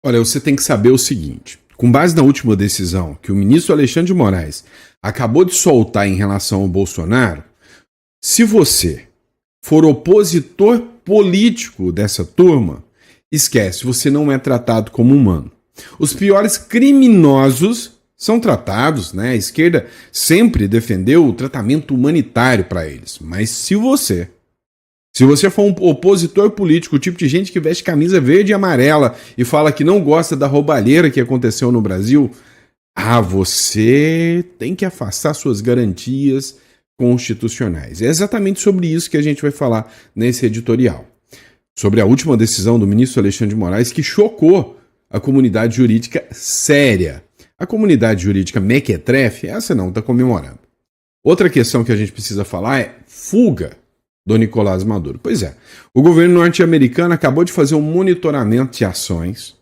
Olha, você tem que saber o seguinte: com base na última decisão que o ministro Alexandre de Moraes acabou de soltar em relação ao Bolsonaro, se você for opositor político dessa turma, esquece, você não é tratado como humano. Os piores criminosos são tratados, né? A esquerda sempre defendeu o tratamento humanitário para eles. Mas se você for um opositor político, o tipo de gente que veste camisa verde e amarela e fala que não gosta da roubalheira que aconteceu no Brasil, você tem que afastar suas garantias constitucionais. É exatamente sobre isso que a gente vai falar nesse editorial. Sobre a última decisão do ministro Alexandre de Moraes que chocou a comunidade jurídica séria. A comunidade jurídica mequetrefe, essa não, está comemorando. Outra questão que a gente precisa falar é fuga do Nicolás Maduro. Pois é, o governo norte-americano acabou de fazer um monitoramento de ações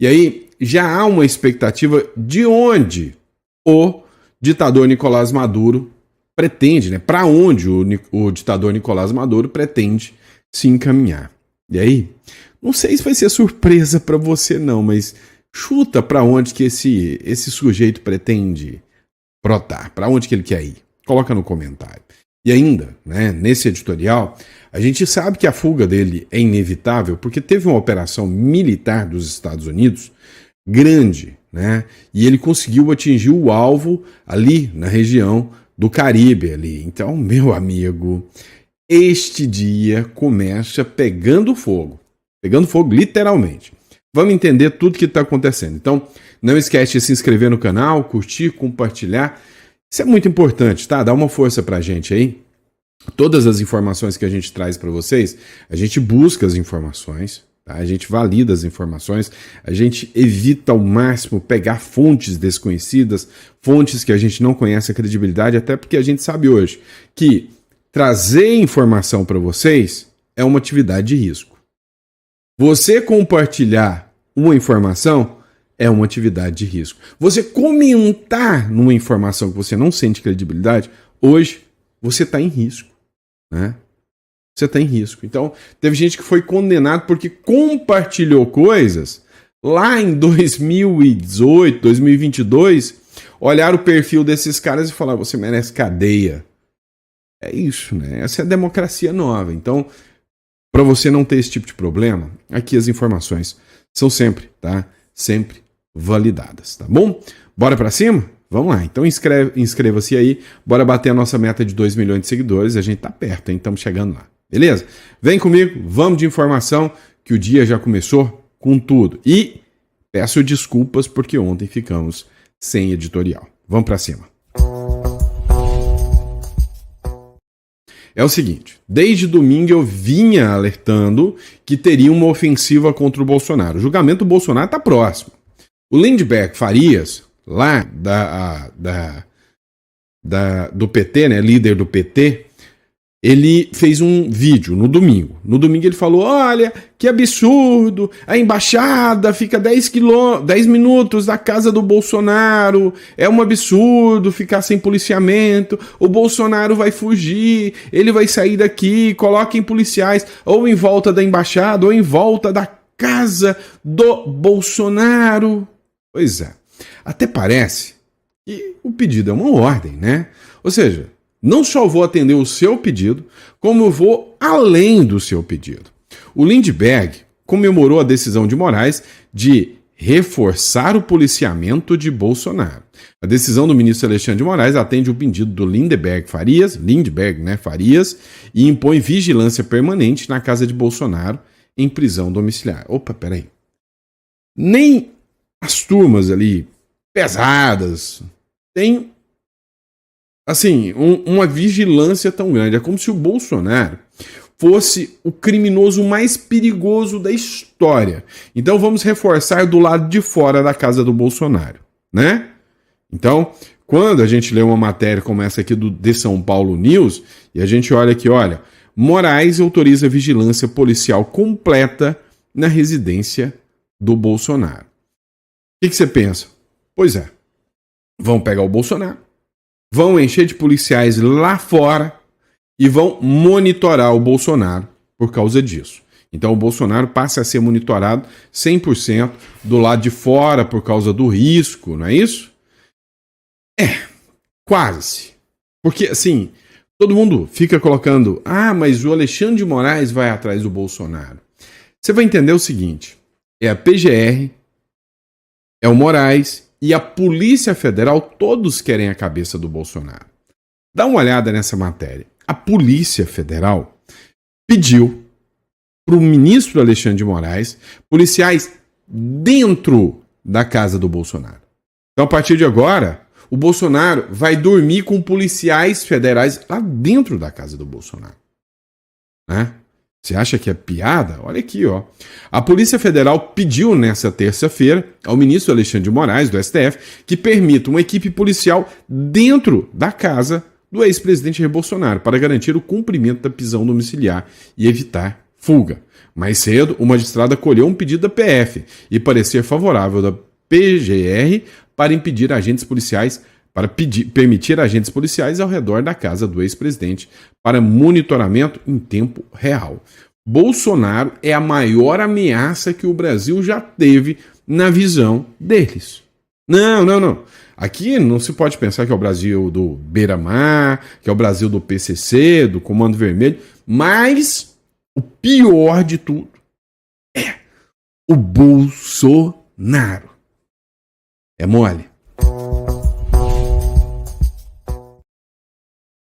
e aí já há uma expectativa de onde o ditador Nicolás Maduro pretende, né? Para onde o ditador Nicolás Maduro pretende se encaminhar. E aí, não sei se vai ser surpresa para você não, mas chuta para onde que esse sujeito pretende brotar, para onde que ele quer ir. Coloca no comentário. E ainda, né, nesse editorial, a gente sabe que a fuga dele é inevitável porque teve uma operação militar dos Estados Unidos grande, né, e ele conseguiu atingir o alvo ali na região do Caribe ali. Então, meu amigo, este dia começa pegando fogo literalmente. Vamos entender tudo que está acontecendo. Então, não esquece de se inscrever no canal, curtir, compartilhar. Isso é muito importante, tá? Dá uma força pra gente aí. Todas as informações que a gente traz para vocês, a gente busca as informações, tá? A gente valida as informações, a gente evita ao máximo pegar fontes desconhecidas, fontes que a gente não conhece a credibilidade, até porque a gente sabe hoje que trazer informação para vocês é uma atividade de risco. Você compartilhar uma informação é uma atividade de risco. Você comentar numa informação que você não sente credibilidade, hoje você está em risco, né? Você está em risco. Então, teve gente que foi condenado porque compartilhou coisas lá em 2018, 2022, olharam o perfil desses caras e falaram: você merece cadeia. É isso, né? Essa é a democracia nova. Então, para você não ter esse tipo de problema, aqui as informações são sempre, tá? Sempre validadas, tá bom? Bora para cima? Vamos lá, então inscreva-se aí, bora bater a nossa meta de 2 milhões de seguidores, a gente tá perto, hein? Estamos chegando lá, beleza? Vem comigo, vamos de informação, que o dia já começou com tudo. E peço desculpas porque ontem ficamos sem editorial. Vamos para cima. É o seguinte, desde domingo eu vinha alertando que teria uma ofensiva contra o Bolsonaro. O julgamento do Bolsonaro está próximo. O Lindbergh Farias, lá do PT, né, líder do PT, ele fez um vídeo no domingo. No domingo ele falou: olha, que absurdo, a embaixada fica 10 minutos da casa do Bolsonaro, é um absurdo ficar sem policiamento, o Bolsonaro vai fugir, ele vai sair daqui, coloquem policiais ou em volta da embaixada ou em volta da casa do Bolsonaro. Pois é, até parece que o pedido é uma ordem, né? Ou seja, não só vou atender o seu pedido, como eu vou além do seu pedido. O Lindbergh comemorou a decisão de Moraes de reforçar o policiamento de Bolsonaro. A decisão do ministro Alexandre de Moraes atende o pedido do Lindbergh Farias, e impõe vigilância permanente na casa de Bolsonaro em prisão domiciliar. Opa, peraí. Nem as turmas ali pesadas têm assim, uma vigilância tão grande. É como se o Bolsonaro fosse o criminoso mais perigoso da história. Então vamos reforçar do lado de fora da casa do Bolsonaro, né? Então, quando a gente lê uma matéria como essa aqui de São Paulo News, e a gente olha aqui, olha, Moraes autoriza vigilância policial completa na residência do Bolsonaro. O que você pensa? Pois é, vão pegar o Bolsonaro, vão encher de policiais lá fora e vão monitorar o Bolsonaro por causa disso. Então o Bolsonaro passa a ser monitorado 100% do lado de fora por causa do risco, não é isso? Quase. Porque, assim, todo mundo fica colocando, mas o Alexandre de Moraes vai atrás do Bolsonaro. Você vai entender o seguinte, é a PGR, é o Moraes e a Polícia Federal, todos querem a cabeça do Bolsonaro. Dá uma olhada nessa matéria. A Polícia Federal pediu para o ministro Alexandre de Moraes policiais dentro da casa do Bolsonaro. Então, a partir de agora, o Bolsonaro vai dormir com policiais federais lá dentro da casa do Bolsonaro. Né? Você acha que é piada? Olha aqui, ó. A Polícia Federal pediu nessa terça-feira ao ministro Alexandre de Moraes, do STF, que permita uma equipe policial dentro da casa do ex-presidente Jair Bolsonaro para garantir o cumprimento da prisão domiciliar e evitar fuga. Mais cedo, o magistrado acolheu um pedido da PF e parecer favorável da PGR para impedir agentes policiais, permitir agentes policiais ao redor da casa do ex-presidente para monitoramento em tempo real. Bolsonaro é a maior ameaça que o Brasil já teve na visão deles. Não. Aqui não se pode pensar que é o Brasil do Beira-Mar, que é o Brasil do PCC, do Comando Vermelho, mas o pior de tudo é o Bolsonaro. É mole.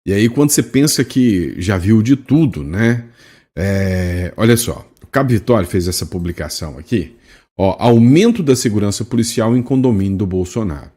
E aí, quando você pensa que já viu de tudo, né? Olha só, o Cabo Vitória fez essa publicação aqui. Ó, aumento da segurança policial em condomínio do Bolsonaro.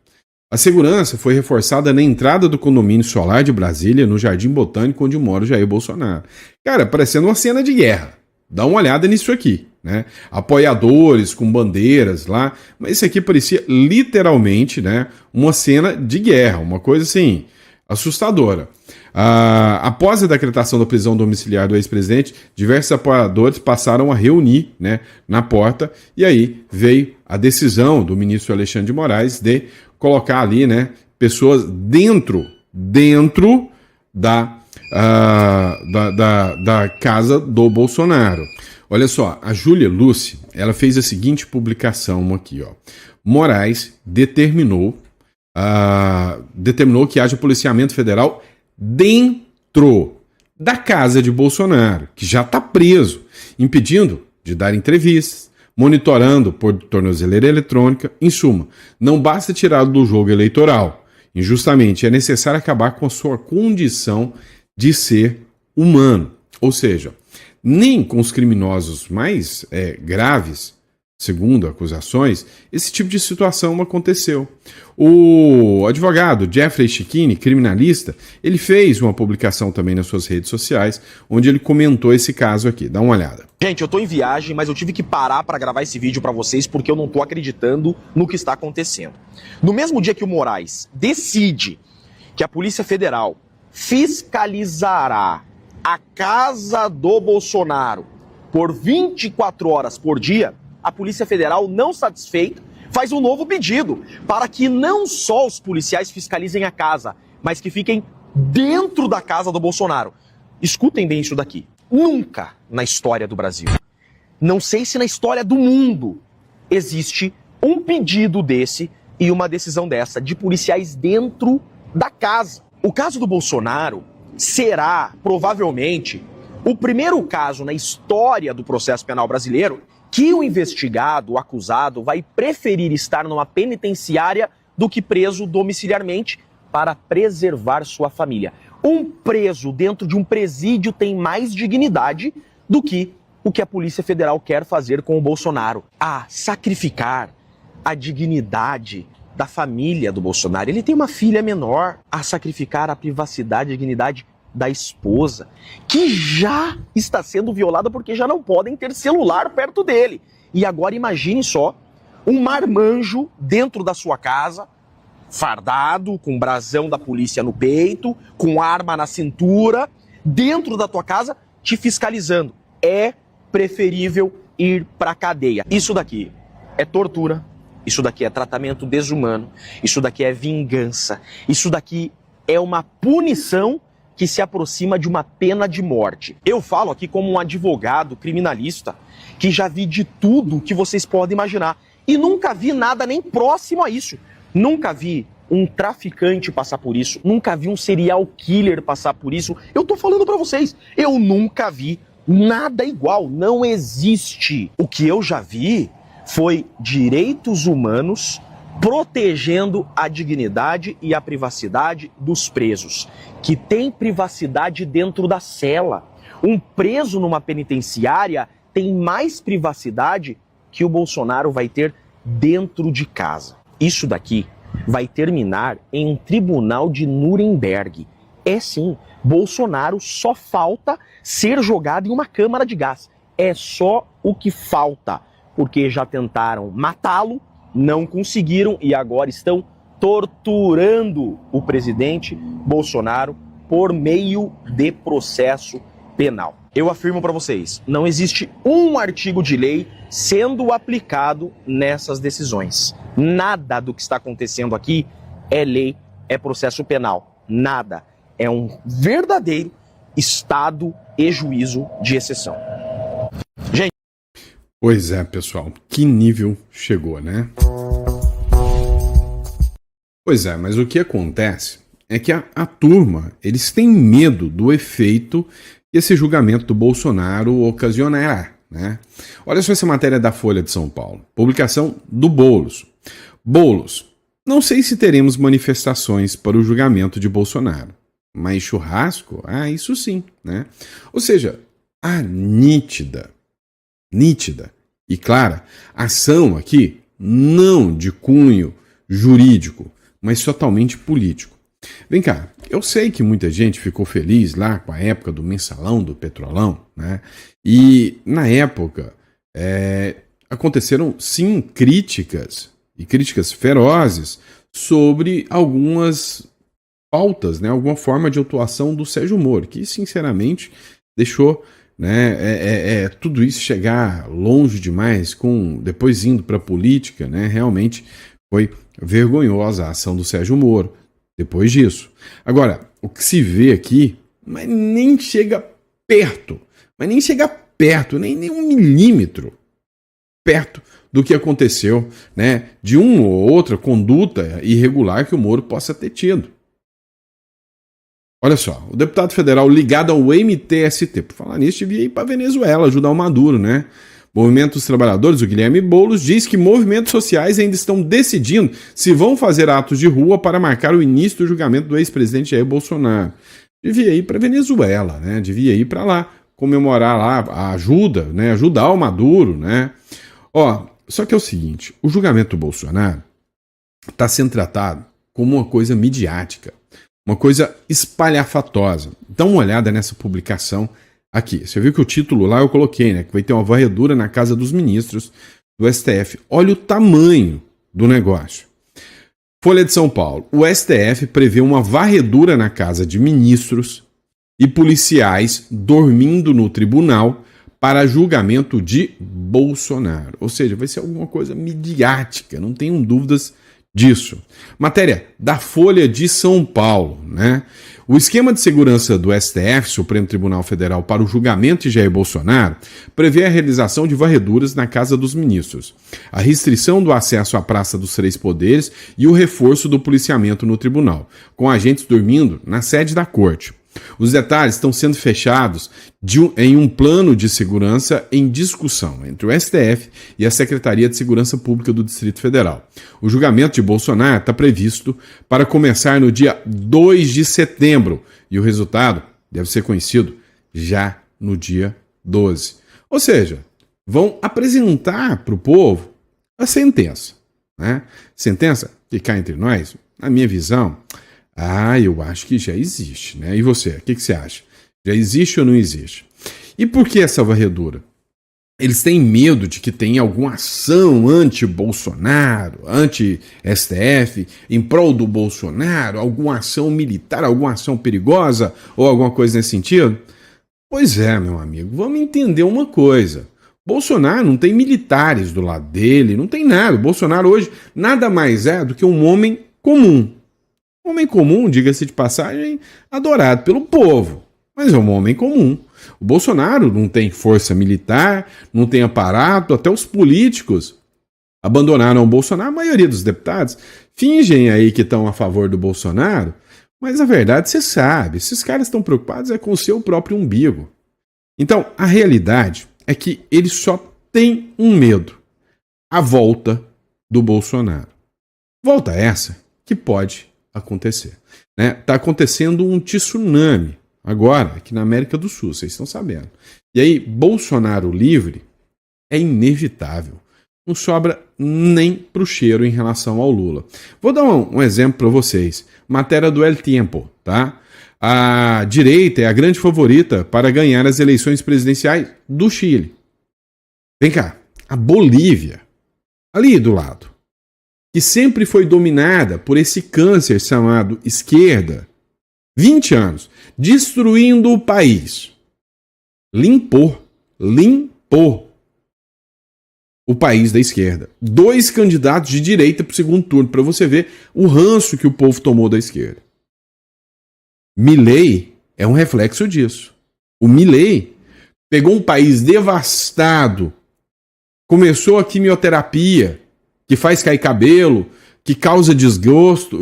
A segurança foi reforçada na entrada do condomínio Solar de Brasília, no Jardim Botânico, onde mora o Jair Bolsonaro. Cara, parecendo uma cena de guerra. Dá uma olhada nisso aqui, né? Apoiadores com bandeiras lá. Mas isso aqui parecia literalmente, né, uma cena de guerra, uma coisa assim, assustadora. Após a decretação da prisão domiciliar do ex-presidente, diversos apoiadores passaram a reunir, né, na porta, e aí veio a decisão do ministro Alexandre de Moraes de colocar ali, né, pessoas dentro da casa do Bolsonaro. Olha só, a Júlia Lúcia, ela fez a seguinte publicação aqui, ó. Moraes determinou que haja policiamento federal dentro da casa de Bolsonaro, que já está preso, impedindo de dar entrevistas, monitorando por tornozeleira eletrônica. Em suma, não basta tirá-lo do jogo eleitoral. Injustamente, é necessário acabar com a sua condição de ser humano. Ou seja, nem com os criminosos mais graves, segundo acusações, esse tipo de situação aconteceu. O advogado Jeffrey Chiquini, criminalista, ele fez uma publicação também nas suas redes sociais, onde ele comentou esse caso aqui. Dá uma olhada. Gente, eu tô em viagem, mas eu tive que parar para gravar esse vídeo para vocês porque eu não tô acreditando no que está acontecendo. No mesmo dia que o Moraes decide que a Polícia Federal fiscalizará a casa do Bolsonaro por 24 horas por dia, a Polícia Federal, não satisfeita, faz um novo pedido para que não só os policiais fiscalizem a casa, mas que fiquem dentro da casa do Bolsonaro. Escutem bem isso daqui. Nunca na história do Brasil, não sei se na história do mundo, existe um pedido desse e uma decisão dessa de policiais dentro da casa. O caso do Bolsonaro será, provavelmente, o primeiro caso na história do processo penal brasileiro que o investigado, o acusado, vai preferir estar numa penitenciária do que preso domiciliarmente para preservar sua família. Um preso dentro de um presídio tem mais dignidade do que o que a Polícia Federal quer fazer com o Bolsonaro. Sacrificar a dignidade da família do Bolsonaro. Ele tem uma filha menor. A sacrificar a privacidade e a dignidade da esposa, que já está sendo violada porque já não podem ter celular perto dele. E agora imagine só, um marmanjo dentro da sua casa, fardado, com brasão da polícia no peito, com arma na cintura, dentro da tua casa, te fiscalizando. É preferível ir pra cadeia. Isso daqui é tortura, isso daqui é tratamento desumano, isso daqui é vingança, isso daqui é uma punição que se aproxima de uma pena de morte. Eu falo aqui como um advogado criminalista que já vi de tudo que vocês podem imaginar e nunca vi nada nem próximo a isso. Nunca vi um traficante passar por isso, nunca vi um serial killer passar por isso. Eu tô falando pra vocês, eu nunca vi nada igual, não existe. O que eu já vi foi direitos humanos protegendo a dignidade e a privacidade dos presos, que tem privacidade dentro da cela. Um preso numa penitenciária tem mais privacidade que o Bolsonaro vai ter dentro de casa. Isso daqui vai terminar em um tribunal de Nuremberg. É sim, Bolsonaro só falta ser jogado em uma câmara de gás. É só o que falta, porque já tentaram matá-lo, não conseguiram e agora estão torturando o presidente Bolsonaro por meio de processo penal. Eu afirmo para vocês, não existe um artigo de lei sendo aplicado nessas decisões. Nada do que está acontecendo aqui é lei, é processo penal. Nada. É um verdadeiro estado e juízo de exceção. Gente. Pois é, pessoal. Que nível chegou, né? Pois é, mas o que acontece é que a turma, eles têm medo do efeito que esse julgamento do Bolsonaro ocasionará, né? Olha só essa matéria da Folha de São Paulo. Publicação do Boulos. Boulos, não sei se teremos manifestações para o julgamento de Bolsonaro, mas churrasco? Ah, isso sim, né? Ou seja, a nítida e clara ação aqui não de cunho jurídico, mas totalmente político. Vem cá, eu sei que muita gente ficou feliz lá com a época do mensalão, do petrolão, né? E na época aconteceram sim críticas, e críticas ferozes, sobre algumas pautas, né? Alguma forma de atuação do Sérgio Moro, que sinceramente deixou, né, tudo isso chegar longe demais, depois indo para a política, né? Realmente foi vergonhosa a ação do Sérgio Moro depois disso. Agora, o que se vê aqui, mas nem chega perto, nem um milímetro perto do que aconteceu, né, de uma ou outra conduta irregular que o Moro possa ter tido. Olha só, o deputado federal ligado ao MTST, por falar nisso, devia ir para Venezuela ajudar o Maduro, né? Movimento dos Trabalhadores, o Guilherme Boulos, diz que movimentos sociais ainda estão decidindo se vão fazer atos de rua para marcar o início do julgamento do ex-presidente Jair Bolsonaro. Devia ir para Venezuela, né? Devia ir para lá, comemorar lá a ajuda, né? Ajudar o Maduro, né? Ó, só que é o seguinte, o julgamento do Bolsonaro está sendo tratado como uma coisa midiática, uma coisa espalhafatosa. Dá uma olhada nessa publicação aqui. Você viu que o título lá eu coloquei, né? Que vai ter uma varredura na Casa dos Ministros do STF. Olha o tamanho do negócio. Folha de São Paulo. O STF prevê uma varredura na Casa de Ministros e policiais dormindo no tribunal para julgamento de Bolsonaro. Ou seja, vai ser alguma coisa midiática, não tenham dúvidas disso. Matéria da Folha de São Paulo, né? O esquema de segurança do STF, Supremo Tribunal Federal, para o julgamento de Jair Bolsonaro, prevê a realização de varreduras na Casa dos Ministros, a restrição do acesso à Praça dos Três Poderes e o reforço do policiamento no tribunal, com agentes dormindo na sede da corte. Os detalhes estão sendo fechados em um plano de segurança em discussão entre o STF e a Secretaria de Segurança Pública do Distrito Federal. O julgamento de Bolsonaro está previsto para começar no dia 2 de setembro e o resultado deve ser conhecido já no dia 12. Ou seja, vão apresentar para o povo a sentença, né? Sentença que cá entre nós, na minha visão, eu acho que já existe, né? E você, o que você acha? Já existe ou não existe? E por que essa varredura? Eles têm medo de que tenha alguma ação anti-Bolsonaro, anti-STF, em prol do Bolsonaro, alguma ação militar, alguma ação perigosa ou alguma coisa nesse sentido? Pois é, meu amigo, vamos entender uma coisa. Bolsonaro não tem militares do lado dele, não tem nada. O Bolsonaro hoje nada mais é do que um homem comum. Um homem comum, diga-se de passagem, adorado pelo povo, mas é um homem comum. O Bolsonaro não tem força militar, não tem aparato, até os políticos abandonaram o Bolsonaro, a maioria dos deputados fingem aí que estão a favor do Bolsonaro, mas a verdade você sabe, esses caras estão preocupados com o seu próprio umbigo. Então, a realidade é que eles só têm um medo, a volta do Bolsonaro. Volta essa que pode acontecer. Tá acontecendo um tsunami agora aqui na América do Sul, vocês estão sabendo. E aí, Bolsonaro livre é inevitável. Não sobra nem pro cheiro em relação ao Lula. Vou dar um exemplo para vocês. Matéria do El Tiempo, tá? A direita é a grande favorita para ganhar as eleições presidenciais do Chile. Vem cá, a Bolívia, ali do lado, que sempre foi dominada por esse câncer chamado esquerda, 20 anos, destruindo o país. Limpou o país da esquerda. 2 candidatos de direita para o segundo turno, para você ver o ranço que o povo tomou da esquerda. Milei é um reflexo disso. O Milei pegou um país devastado, começou a quimioterapia, que faz cair cabelo, que causa desgosto,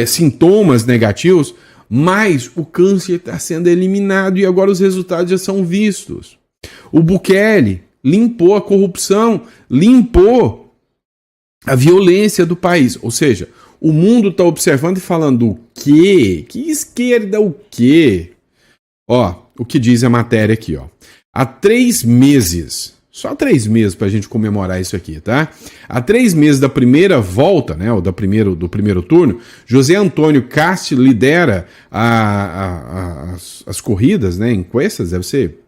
sintomas negativos, mas o câncer está sendo eliminado e agora os resultados já são vistos. O Bukele limpou a corrupção, limpou a violência do país. Ou seja, o mundo está observando e falando o quê? Que esquerda o quê? O que diz a matéria aqui, Há 3 meses, só 3 meses para a gente comemorar isso aqui, tá? Há 3 meses da primeira volta, do primeiro turno, José Antônio Casti lidera as corridas, encuestas, deve ser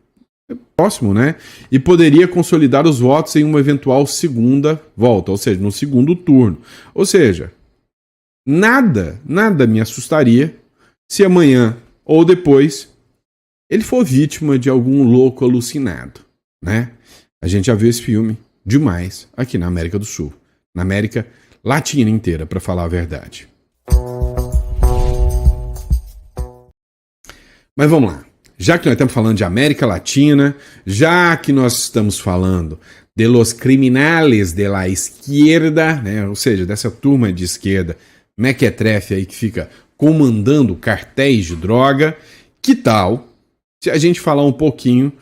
próximo, e poderia consolidar os votos em uma eventual segunda volta, ou seja, no segundo turno. Ou seja, nada me assustaria se amanhã ou depois ele for vítima de algum louco alucinado, A gente já viu esse filme demais aqui na América do Sul, na América Latina inteira, para falar a verdade. Mas vamos lá. Já que nós estamos falando de América Latina, já que nós estamos falando de los criminales de la izquierda, ou seja, dessa turma de esquerda mequetrefe aí que fica comandando cartéis de droga, que tal se a gente falar um pouquinho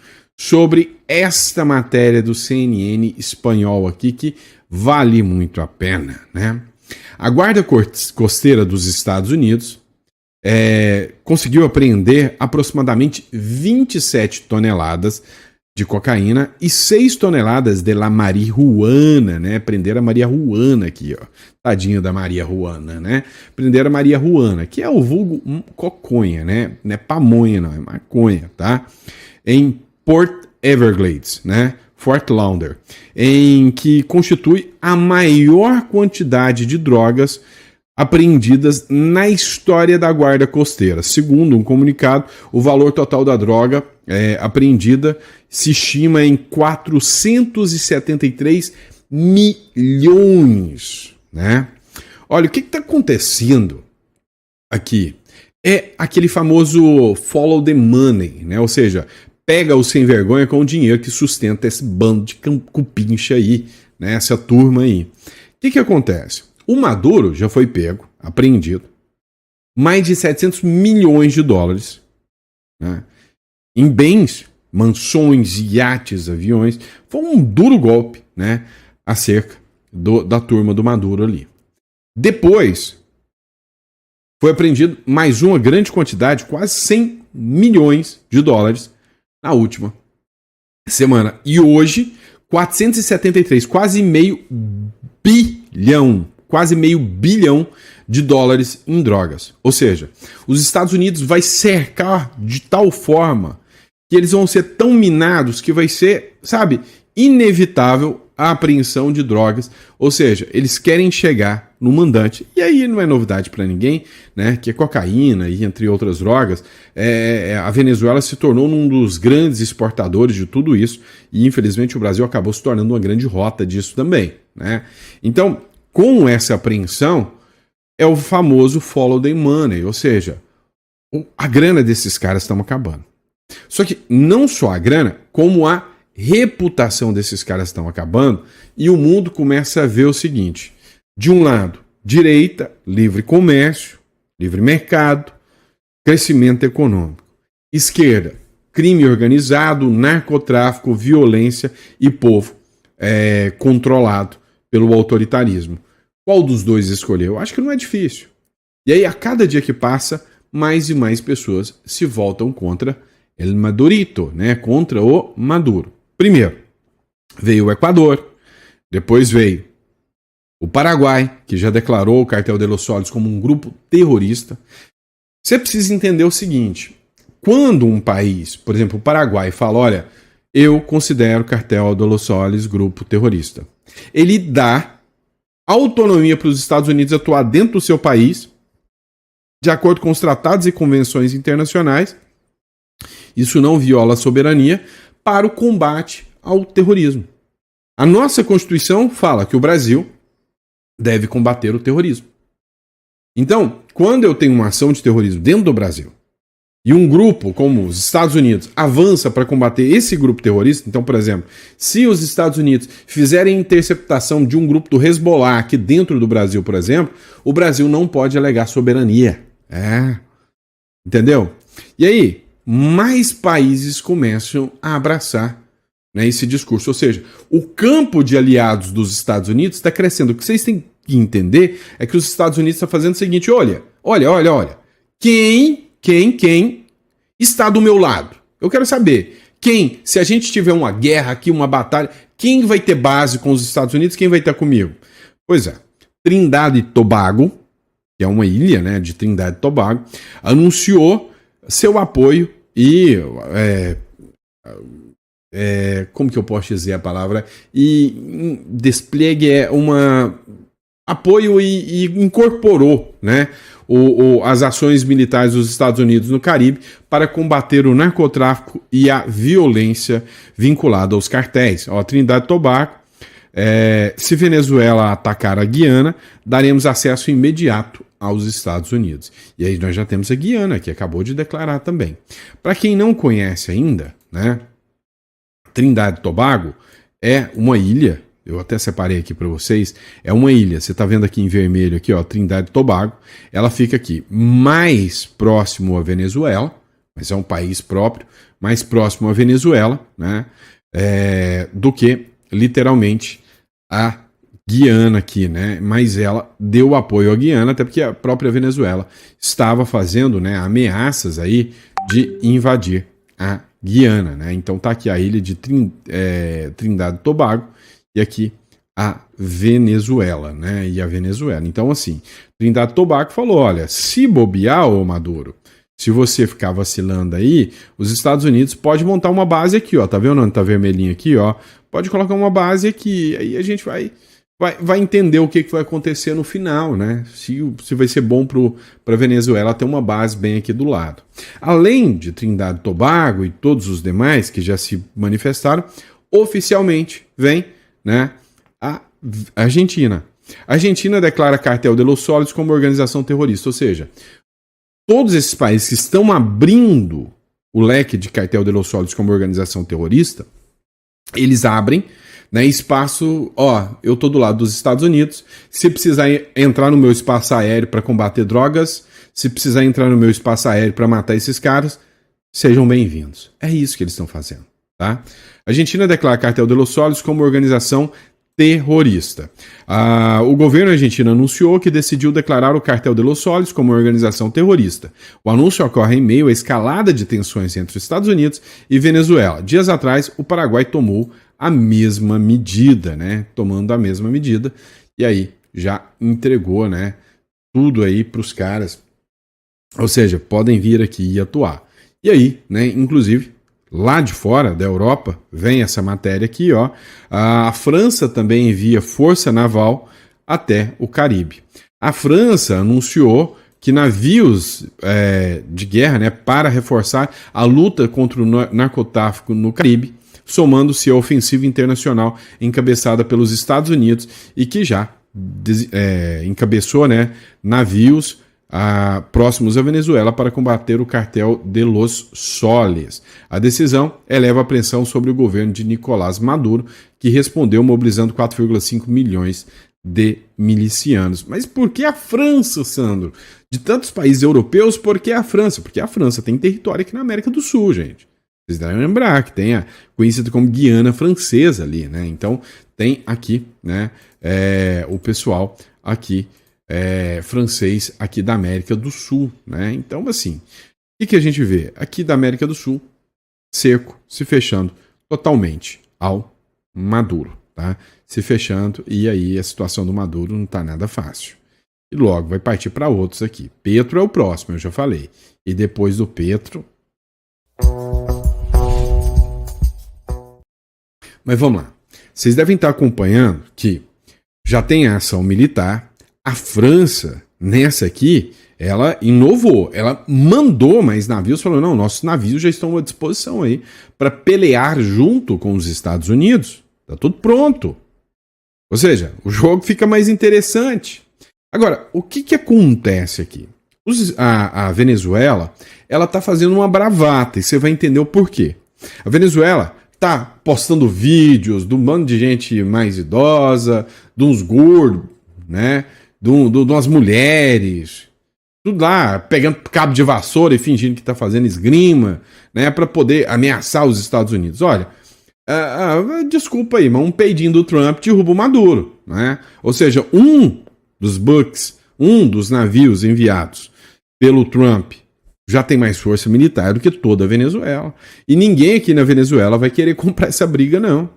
sobre esta matéria do CNN espanhol aqui, que vale muito a pena, A Guarda Costeira dos Estados Unidos conseguiu apreender aproximadamente 27 toneladas de cocaína e 6 toneladas de la marihuana, Prenderam a Maria Juana aqui, Tadinho da Maria Juana, Prenderam a Maria Juana, que é o vulgo coconha, Não é pamonha, não, é maconha, tá? Em Port Everglades, Fort Lauderdale, em que constitui a maior quantidade de drogas apreendidas na história da Guarda Costeira. Segundo um comunicado, o valor total da droga apreendida se estima em 473 milhões. Olha, o que está acontecendo aqui? É aquele famoso follow the money, ou seja, pega o sem vergonha com o dinheiro que sustenta esse bando de cupincha aí, essa turma aí. O que acontece? O Maduro já foi pego, apreendido, mais de 700 milhões de dólares em bens, mansões, iates, aviões. Foi um duro golpe acerca da turma do Maduro ali. Depois, foi apreendido mais uma grande quantidade, quase 100 milhões de dólares, na última semana. E hoje, 473, quase meio bilhão de dólares em drogas. Ou seja, os Estados Unidos vai cercar de tal forma que eles vão ser tão minados que vai ser, inevitável a apreensão de drogas. Ou seja, eles querem chegar no mandante. E aí não é novidade para ninguém, que é cocaína e entre outras drogas. A Venezuela se tornou um dos grandes exportadores de tudo isso e infelizmente o Brasil acabou se tornando uma grande rota disso também, Então, com essa apreensão, é o famoso follow the money, ou seja, a grana desses caras estão acabando. Só que não só a grana, como a reputação desses caras estão acabando, e o mundo começa a ver o seguinte: de um lado, direita, livre comércio, livre mercado, crescimento econômico. Esquerda, crime organizado, narcotráfico, violência e povo controlado pelo autoritarismo. Qual dos dois escolher? Eu acho que não é difícil. E aí, a cada dia que passa, mais e mais pessoas se voltam contra el Madurito, né? Contra o Maduro. Primeiro, veio o Equador, depois veio o Paraguai, que já declarou o Cartel de los Soles como um grupo terrorista. Você precisa entender o seguinte: quando um país, por exemplo, o Paraguai, fala, olha, eu considero o Cartel de los Soles grupo terrorista, ele dá autonomia para os Estados Unidos atuar dentro do seu país, de acordo com os tratados e convenções internacionais. Isso não viola a soberania, para o combate ao terrorismo. A nossa Constituição fala que o Brasil deve combater o terrorismo. Então, quando eu tenho uma ação de terrorismo dentro do Brasil, e um grupo como os Estados Unidos avança para combater esse grupo terrorista, então, por exemplo, se os Estados Unidos fizerem interceptação de um grupo do Hezbollah aqui dentro do Brasil, por exemplo, o Brasil não pode alegar soberania. Entendeu? E aí, mais países começam a abraçar, né, esse discurso. Ou seja, o campo de aliados dos Estados Unidos está crescendo. O que vocês têm que entender é que os Estados Unidos estão fazendo o seguinte: olha. Quem está do meu lado? Eu quero saber. Quem, se a gente tiver uma guerra aqui, uma batalha, quem vai ter base com os Estados Unidos? Quem vai estar comigo? Pois é, Trindade e Tobago, que é uma ilha, né, de Trindade e Tobago, anunciou seu apoio e como que eu posso dizer a palavra? E despliegue apoio e incorporou, né, as ações militares dos Estados Unidos no Caribe para combater o narcotráfico e a violência vinculada aos cartéis. Trindade e Tobago, se Venezuela atacar a Guiana, daremos acesso imediato aos Estados Unidos. E aí nós já temos a Guiana, que acabou de declarar também. Para quem não conhece ainda, né, Trindade e Tobago é uma ilha. Eu até separei aqui para vocês. É uma ilha. Você está vendo aqui em vermelho, aqui, ó, Trindade e Tobago. Ela fica aqui mais próximo à Venezuela, mas é um país próprio, mais próximo à Venezuela, né, do que, literalmente, a Guiana aqui, né? Mas ela deu apoio à Guiana, até porque a própria Venezuela estava fazendo, né, ameaças aí de invadir a Guiana, né? Então tá aqui a ilha de Trindade e Tobago, e aqui a Venezuela, né? E a Venezuela. Então, assim, Trindade e Tobago falou: olha, se bobear, ô Maduro, se você ficar vacilando aí, os Estados Unidos pode montar uma base aqui, ó. Tá vendo onde tá vermelhinho aqui, ó? Pode colocar uma base aqui. Aí a gente vai entender o que vai acontecer no final, né? Se vai ser bom para a Venezuela ter uma base bem aqui do lado. Além de Trindade e Tobago e todos os demais que já se manifestaram, oficialmente vem, né, a Argentina. A Argentina declara Cartel de los Soles como organização terrorista, ou seja, todos esses países que estão abrindo o leque de Cartel de los Soles como organização terrorista, eles abrem, né, espaço, eu tô do lado dos Estados Unidos, se precisar entrar no meu espaço aéreo para combater drogas, se precisar entrar no meu espaço aéreo para matar esses caras, sejam bem-vindos. É isso que eles estão fazendo, tá? A Argentina declara Cartel de los Soles como organização terrorista. O governo argentino anunciou que decidiu declarar o Cartel de los Soles como organização terrorista. O anúncio ocorre em meio à escalada de tensões entre os Estados Unidos e Venezuela. Dias atrás, o Paraguai tomou a mesma medida, né? Tomando a mesma medida, e aí já entregou, né, tudo aí para os caras. Ou seja, podem vir aqui e atuar. E aí, né, inclusive, lá de fora da Europa, vem essa matéria aqui, ó. A França também envia força naval até o Caribe. A França anunciou que navios de guerra, né, para reforçar a luta contra o narcotráfico no Caribe, somando-se à ofensiva internacional encabeçada pelos Estados Unidos e que já encabeçou, né, navios próximos à Venezuela para combater o cartel de Los Soles. A decisão eleva a pressão sobre o governo de Nicolás Maduro, que respondeu mobilizando 4,5 milhões de milicianos. Mas por que a França, Sandro? De tantos países europeus, por que a França? Porque a França tem território aqui na América do Sul, gente. Vocês devem lembrar que tem conhecida como Guiana Francesa ali, né? Então tem aqui, né, o pessoal aqui francês aqui da América do Sul, né? Então, assim, o que a gente vê? Aqui da América do Sul, cerco se fechando totalmente ao Maduro, tá? Se fechando, e aí a situação do Maduro não tá nada fácil. E logo vai partir para outros aqui. Petro é o próximo, eu já falei. E depois do Petro... Mas vamos lá. Vocês devem estar acompanhando que já tem a ação militar. A França, nessa aqui, ela inovou. Ela mandou mais navios, falou, não, nossos navios já estão à disposição aí para pelear junto com os Estados Unidos. Tá tudo pronto. Ou seja, o jogo fica mais interessante. Agora, o que acontece aqui? A Venezuela, ela tá fazendo uma bravata, e você vai entender o porquê. A Venezuela tá postando vídeos de um bando de gente mais idosa, de uns gordos, né? De umas mulheres, tudo lá, pegando cabo de vassoura e fingindo que tá fazendo esgrima, né? Para poder ameaçar os Estados Unidos. Olha, desculpa aí, mas um peidinho do Trump derruba o Maduro, né? Ou seja, um dos navios enviados pelo Trump já tem mais força militar do que toda a Venezuela. E ninguém aqui na Venezuela vai querer comprar essa briga, não.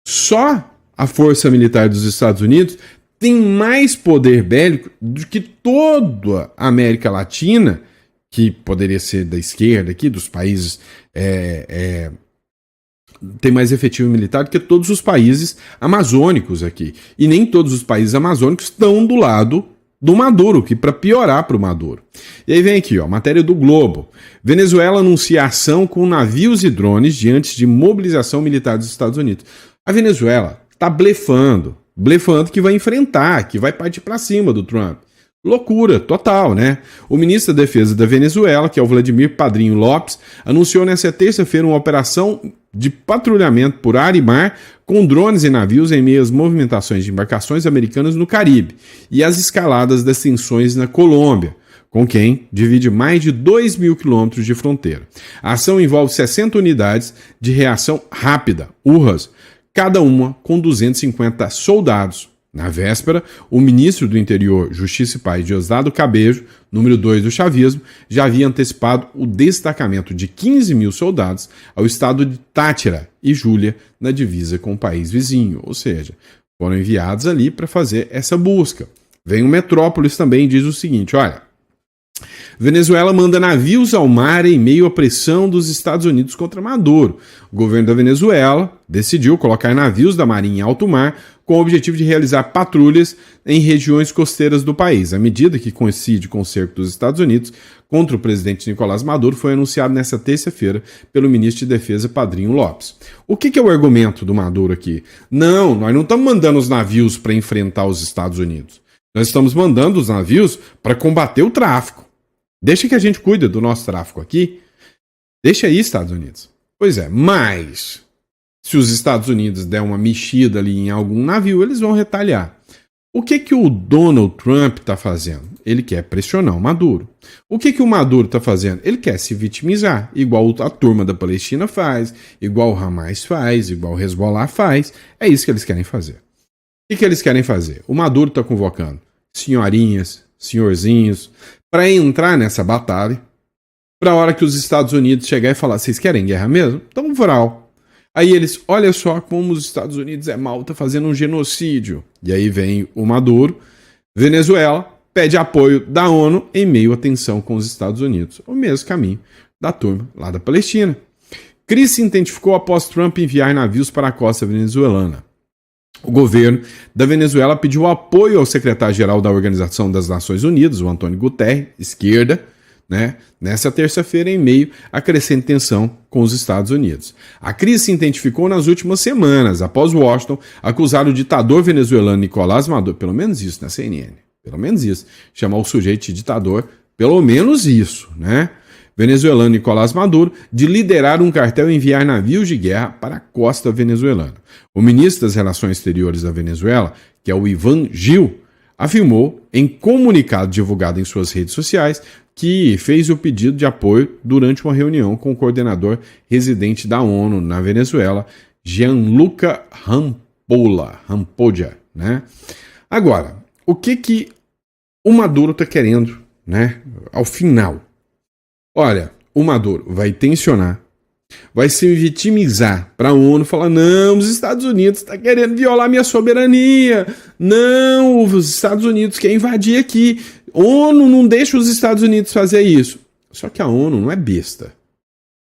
Só a força militar dos Estados Unidos tem mais poder bélico do que toda a América Latina, que poderia ser da esquerda aqui, dos países... tem mais efetivo militar do que todos os países amazônicos aqui. E nem todos os países amazônicos estão do lado do Maduro, que para piorar para o Maduro. E aí vem aqui, ó, matéria do Globo. Venezuela anuncia ação com navios e drones diante de mobilização militar dos Estados Unidos. A Venezuela está blefando que vai enfrentar, que vai partir para cima do Trump. Loucura total, né? O ministro da Defesa da Venezuela, que é o Vladimir Padrinho Lopes, anunciou nesta terça-feira uma operação de patrulhamento por ar e mar com drones e navios em meio às movimentações de embarcações americanas no Caribe e as escaladas das tensões na Colômbia, com quem divide mais de 2.000 quilômetros de fronteira. A ação envolve 60 unidades de reação rápida, URRAs, cada uma com 250 soldados. Na véspera, o ministro do Interior, Justiça e Paz, Diosdado Cabejo, número 2 do chavismo, já havia antecipado o destacamento de 15 mil soldados ao estado de Táchira e Júlia, na divisa com o país vizinho, ou seja, foram enviados ali para fazer essa busca. Vem o Metrópolis também e diz o seguinte, olha, Venezuela manda navios ao mar em meio à pressão dos Estados Unidos contra Maduro. O governo da Venezuela decidiu colocar navios da Marinha em alto mar com o objetivo de realizar patrulhas em regiões costeiras do país. A medida, que coincide com o cerco dos Estados Unidos contra o presidente Nicolás Maduro, foi anunciada nesta terça-feira pelo ministro de Defesa Padrinho Lopes. O que é o argumento do Maduro aqui? Não, nós não estamos mandando os navios para enfrentar os Estados Unidos. Nós estamos mandando os navios para combater o tráfico. Deixa que a gente cuida do nosso tráfico aqui. Deixa aí, Estados Unidos. Pois é, mas se os Estados Unidos der uma mexida ali em algum navio, eles vão retaliar. O que o Donald Trump está fazendo? Ele quer pressionar o Maduro. O que o Maduro está fazendo? Ele quer se vitimizar, igual a turma da Palestina faz, igual o Hamas faz, igual o Hezbollah faz. É isso que eles querem fazer. O que eles querem fazer? O Maduro está convocando senhorinhas, senhorzinhos, para entrar nessa batalha, para a hora que os Estados Unidos chegar e falar, vocês querem guerra mesmo? Então, vral. Aí eles, olha só como os Estados Unidos é mal, tá fazendo um genocídio. E aí vem o Maduro, Venezuela, pede apoio da ONU em meio à tensão com os Estados Unidos. O mesmo caminho da turma lá da Palestina. Crise se intensificou após Trump enviar navios para a costa venezuelana. O governo da Venezuela pediu apoio ao secretário-geral da Organização das Nações Unidas, o Antônio Guterres, esquerda, né, nessa terça-feira, em meio à crescente tensão com os Estados Unidos. A crise se intensificou nas últimas semanas, após Washington acusar o ditador venezuelano Nicolás Maduro, pelo menos isso na CNN, pelo menos isso, chamar o sujeito de ditador, pelo menos isso, né, venezuelano Nicolás Maduro, de liderar um cartel e enviar navios de guerra para a costa venezuelana. O ministro das Relações Exteriores da Venezuela, que é o Ivan Gil, afirmou em comunicado divulgado em suas redes sociais que fez o pedido de apoio durante uma reunião com o coordenador residente da ONU na Venezuela, Gianluca Rampolla, né? Agora, o que o Maduro está querendo, né, ao final? Olha, o Maduro vai tensionar, vai se vitimizar para a ONU, falar, não, os Estados Unidos estão querendo violar minha soberania, não, os Estados Unidos querem invadir aqui, ONU não deixa os Estados Unidos fazer isso. Só que a ONU não é besta.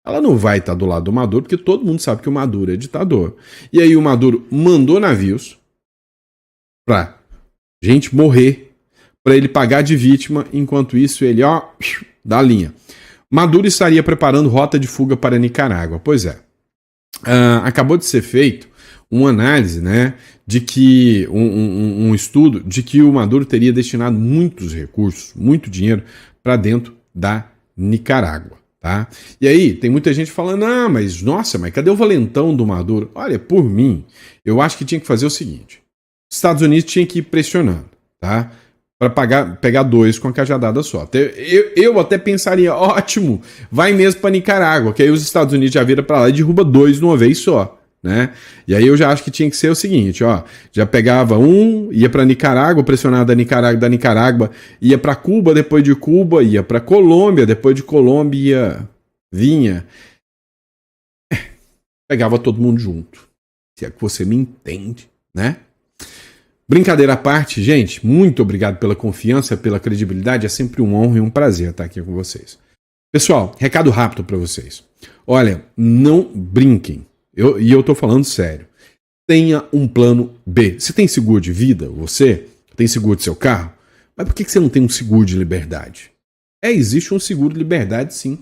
Ela não vai estar do lado do Maduro, porque todo mundo sabe que o Maduro é ditador. E aí o Maduro mandou navios para gente morrer, para ele pagar de vítima, enquanto isso ele, ó, dá a linha. Maduro estaria preparando rota de fuga para Nicarágua. Pois é. Acabou de ser feito uma análise, né, de que um estudo de que o Maduro teria destinado muitos recursos, muito dinheiro para dentro da Nicarágua, tá? E aí tem muita gente falando, mas nossa, mas cadê o valentão do Maduro? Olha, por mim, eu acho que tinha que fazer o seguinte: os Estados Unidos tinham que ir pressionando, tá? Para pegar dois com a cajadada só. Eu até pensaria, ótimo, vai mesmo para Nicarágua, que aí os Estados Unidos já viram para lá e derruba dois de uma vez só, né? E aí eu já acho que tinha que ser o seguinte, ó, já pegava um, ia para Nicarágua, pressionava da Nicarágua ia para Cuba, depois de Cuba ia para Colômbia, depois de Colômbia vinha, pegava todo mundo junto. Se é que você me entende, né? Brincadeira à parte, gente, muito obrigado pela confiança, pela credibilidade, é sempre uma honra e um prazer estar aqui com vocês. Pessoal, recado rápido para vocês. Olha, não brinquem, e eu tô falando sério. Tenha um plano B. Você tem seguro de vida? Você tem seguro de seu carro? Mas por que você não tem um seguro de liberdade? Existe um seguro de liberdade, sim.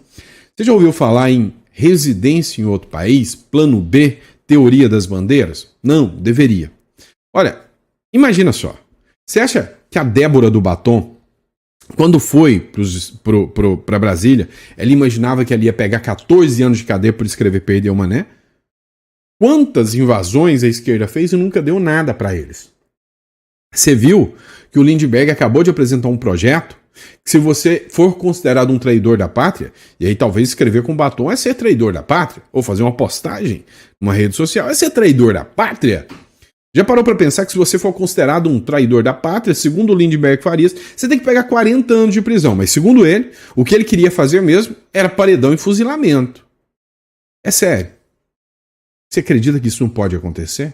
Você já ouviu falar em residência em outro país? Plano B? Teoria das bandeiras? Não, deveria. Olha, imagina só, você acha que a Débora do Batom, quando foi para Brasília, ela imaginava que ela ia pegar 14 anos de cadeia por escrever Perdeu o Mané? Quantas invasões a esquerda fez e nunca deu nada para eles? Você viu que o Lindbergh acabou de apresentar um projeto que, se você for considerado um traidor da pátria, e aí talvez escrever com batom é ser traidor da pátria, ou fazer uma postagem numa rede social é ser traidor da pátria. Já parou para pensar que, se você for considerado um traidor da pátria, segundo o Lindbergh Farias, você tem que pegar 40 anos de prisão. Mas, segundo ele, o que ele queria fazer mesmo era paredão e fuzilamento. É sério. Você acredita que isso não pode acontecer?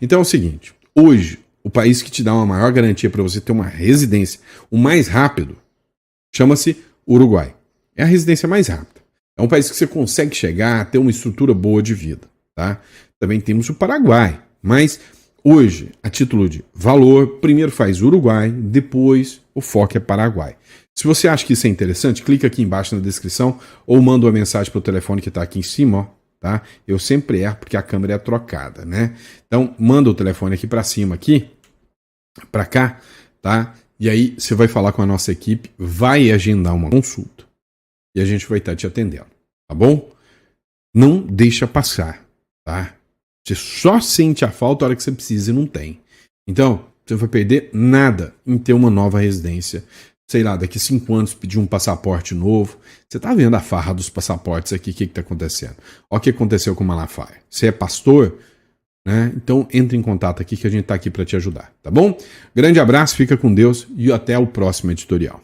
Então é o seguinte, hoje, o país que te dá uma maior garantia para você ter uma residência, o mais rápido, chama-se Uruguai. É a residência mais rápida. É um país que você consegue chegar, ter uma estrutura boa de vida, tá? Também temos o Paraguai. Mas hoje, a título de valor, primeiro faz Uruguai, depois o foco é Paraguai. Se você acha que isso é interessante, clica aqui embaixo na descrição ou manda uma mensagem para o telefone que está aqui em cima, ó, tá? Eu sempre erro porque a câmera é trocada, né? Então, manda o telefone aqui para cima, aqui, para cá, tá? E aí você vai falar com a nossa equipe, vai agendar uma consulta e a gente vai estar te atendendo, tá bom? Não deixa passar, tá? Você só sente a falta a hora que você precisa e não tem. Então, você não vai perder nada em ter uma nova residência. Sei lá, daqui 5 anos pedir um passaporte novo. Você tá vendo a farra dos passaportes aqui, o que tá acontecendo? Olha o que aconteceu com o Malafaia. Você é pastor, né? Então entre em contato aqui que a gente tá aqui para te ajudar, tá bom? Grande abraço, fica com Deus e até o próximo editorial.